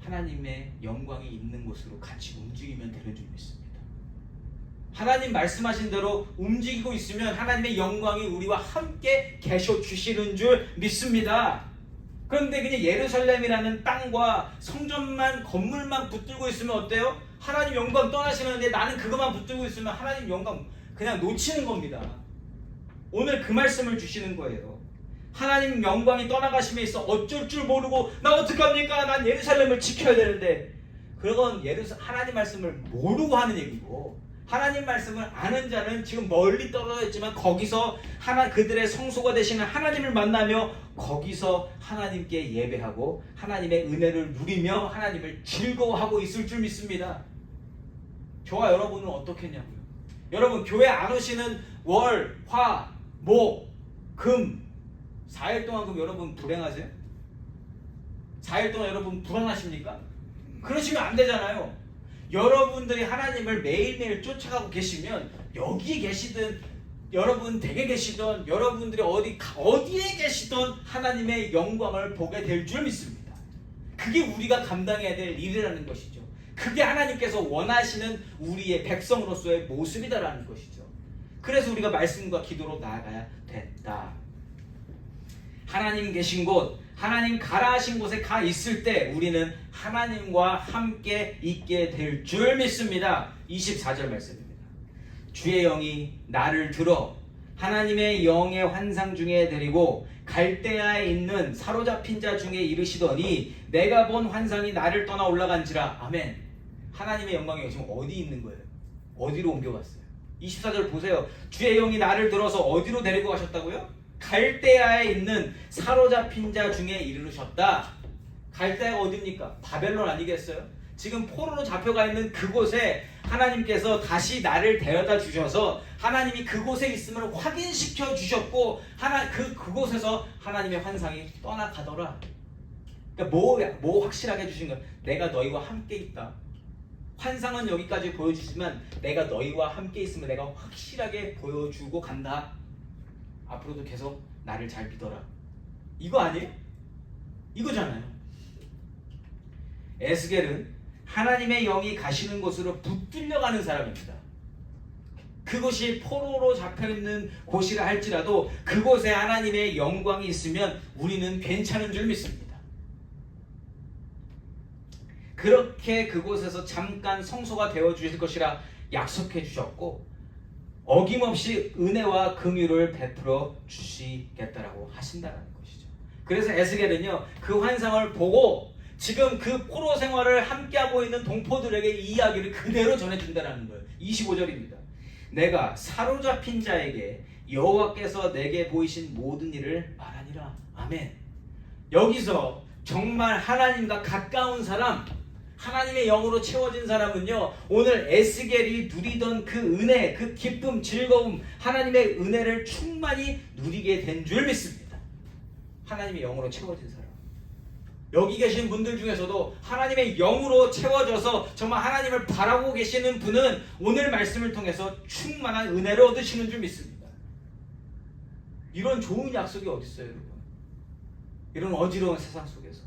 하나님의 영광이 있는 곳으로 같이 움직이면 되는 줄 믿습니다. 하나님 말씀하신 대로 움직이고 있으면 하나님의 영광이 우리와 함께 계셔 주시는 줄 믿습니다. 그런데 그냥 예루살렘이라는 땅과 성전만, 건물만 붙들고 있으면 어때요? 하나님 영광 떠나시는데 나는 그것만 붙들고 있으면 하나님 영광 그냥 놓치는 겁니다. 오늘 그 말씀을 주시는 거예요. 하나님 영광이 떠나가심에 있어 어쩔 줄 모르고 나 어떡합니까? 난 예루살렘을 지켜야 되는데, 그건 하나님 말씀을 모르고 하는 얘기고, 하나님 말씀을 아는 자는 지금 멀리 떨어져 있지만 거기서 그들의 성소가 되시는 하나님을 만나며 거기서 하나님께 예배하고 하나님의 은혜를 누리며 하나님을 즐거워하고 있을 줄 믿습니다. 저와 여러분은 어떻겠냐고요? 여러분, 교회 안 오시는 월, 화, 목, 금 4일 동안 그럼 여러분 불행하세요? 4일 동안 여러분 불안하십니까? 그러시면 안 되잖아요. 여러분들이 하나님을 매일매일 쫓아가고 계시면 여기 계시든 여러분 댁에 계시든 여러분들이 어디에 계시든 하나님의 영광을 보게 될 줄 믿습니다. 그게 우리가 감당해야 될 일이라는 것이죠. 그게 하나님께서 원하시는 우리의 백성으로서의 모습이다라는 것이죠. 그래서 우리가 말씀과 기도로 나아가야 된다. 하나님 계신 곳, 하나님 가라 하신 곳에 가 있을 때 우리는 하나님과 함께 있게 될 줄 믿습니다. 24절 말씀입니다. 주의 영이 나를 들어 하나님의 영의 환상 중에 데리고 갈대아에 있는 사로잡힌 자 중에 이르시더니 내가 본 환상이 나를 떠나 올라간지라. 아멘. 하나님의 영광이 지금 어디 있는 거예요? 어디로 옮겨갔어요? 24절 보세요. 주의 영이 나를 들어서 어디로 데리고 가셨다고요? 갈대아에 있는 사로잡힌 자 중에 이르셨다. 갈대아가 어디입니까? 바벨론 아니겠어요? 지금 포로로 잡혀가 있는 그곳에 하나님께서 다시 나를 데려다 주셔서 하나님이 그곳에 있음을 확인시켜 주셨고 그곳에서 하나님의 환상이 떠나가더라. 그러니까 뭐 확실하게 해주신 거야? 내가 너희와 함께 있다. 환상은 여기까지 보여주지만 내가 너희와 함께 있음을 내가 확실하게 보여주고 간다. 앞으로도 계속 나를 잘 믿어라. 이거 아니에요? 이거잖아요. 에스겔은 하나님의 영이 가시는 곳으로 붙들려가는 사람입니다. 그곳이 포로로 잡혀있는 곳이라 할지라도 그곳에 하나님의 영광이 있으면 우리는 괜찮은 줄 믿습니다. 그렇게 그곳에서 잠깐 성소가 되어주실 것이라 약속해 주셨고 어김없이 은혜와 긍휼을 베풀어 주시겠다라고 하신다는 것이죠. 그래서 에스겔은요 그 환상을 보고 지금 그 포로 생활을 함께하고 있는 동포들에게 이 이야기를 그대로 전해준다는 거예요. 25절입니다. 내가 사로잡힌 자에게 여호와께서 내게 보이신 모든 일을 말하니라. 아멘. 여기서 정말 하나님과 가까운 사람, 하나님의 영으로 채워진 사람은요 오늘 에스겔이 누리던 그 은혜, 그 기쁨, 즐거움, 하나님의 은혜를 충만히 누리게 된 줄 믿습니다. 하나님의 영으로 채워진 사람. 여기 계신 분들 중에서도 하나님의 영으로 채워져서 정말 하나님을 바라고 계시는 분은 오늘 말씀을 통해서 충만한 은혜를 얻으시는 줄 믿습니다. 이런 좋은 약속이 어디 있어요, 여러분? 이런 어지러운 세상 속에서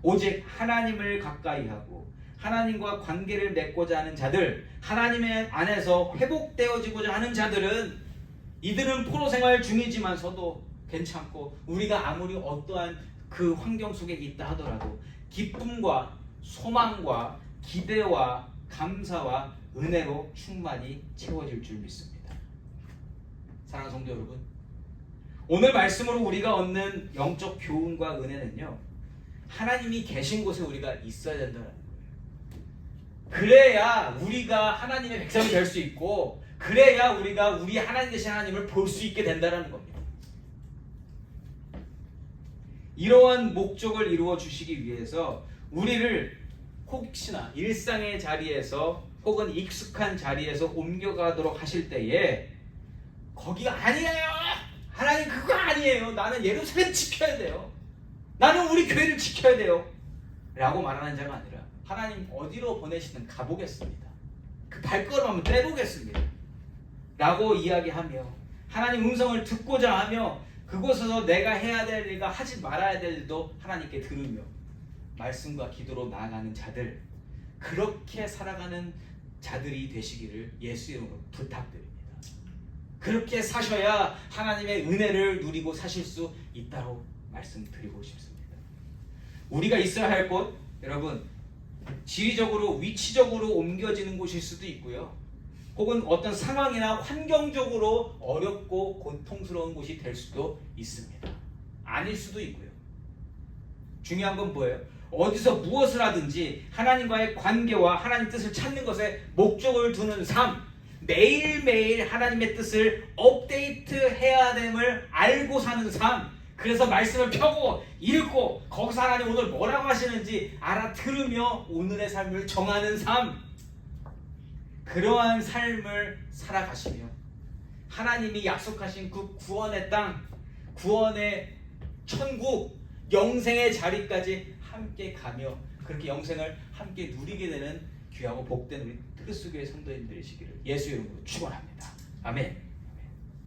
오직 하나님을 가까이 하고 하나님과 관계를 맺고자 하는 자들, 하나님의 안에서 회복되어지고자 하는 자들은 이들은 포로 생활 중이지만서도 괜찮고 우리가 아무리 어떠한 그 환경 속에 있다 하더라도 기쁨과 소망과 기대와 감사와 은혜로 충만히 채워질 줄 믿습니다. 사랑하는 성도 여러분, 오늘 말씀으로 우리가 얻는 영적 교훈과 은혜는요 하나님이 계신 곳에 우리가 있어야 된다는 거예요. 그래야 우리가 하나님의 백성이 될 수 있고 그래야 우리가 우리 하나님 계신 하나님을 볼 수 있게 된다는 겁니다. 이러한 목적을 이루어 주시기 위해서 우리를 혹시나 일상의 자리에서 혹은 익숙한 자리에서 옮겨가도록 하실 때에 거기가 아니에요. 하나님 그거 아니에요. 나는 예루살렘 지켜야 돼요. 나는 우리 교회를 지켜야 돼요. 라고 말하는 자가 아니라 하나님 어디로 보내시든 가보겠습니다. 그 발걸음 한번 떼보겠습니다. 라고 이야기하며 하나님 음성을 듣고자 하며 그곳에서 내가 해야 될 일과 하지 말아야 될 일도 하나님께 들으며 말씀과 기도로 나아가는 자들, 그렇게 살아가는 자들이 되시기를 예수 이름으로 부탁드립니다. 그렇게 사셔야 하나님의 은혜를 누리고 사실 수 있다고 말씀드리고 싶습니다. 우리가 있어야 할 곳, 여러분 지리적으로 위치적으로 옮겨지는 곳일 수도 있고요. 혹은 어떤 상황이나 환경적으로 어렵고 고통스러운 곳이 될 수도 있습니다. 아닐 수도 있고요. 중요한 건 뭐예요? 어디서 무엇을 하든지 하나님과의 관계와 하나님 뜻을 찾는 것에 목적을 두는 삶, 매일매일 하나님의 뜻을 업데이트해야 됨을 알고 사는 삶, 그래서 말씀을 펴고 읽고 거기서 하나님 오늘 뭐라고 하시는지 알아들으며 오늘의 삶을 정하는 삶, 그러한 삶을 살아가시며 하나님이 약속하신 그 구원의 땅, 구원의 천국, 영생의 자리까지 함께 가며 그렇게 영생을 함께 누리게 되는 귀하고 복된 우리 크리스도교의 성도님들이시기를 예수 이름으로 축원합니다. 아멘.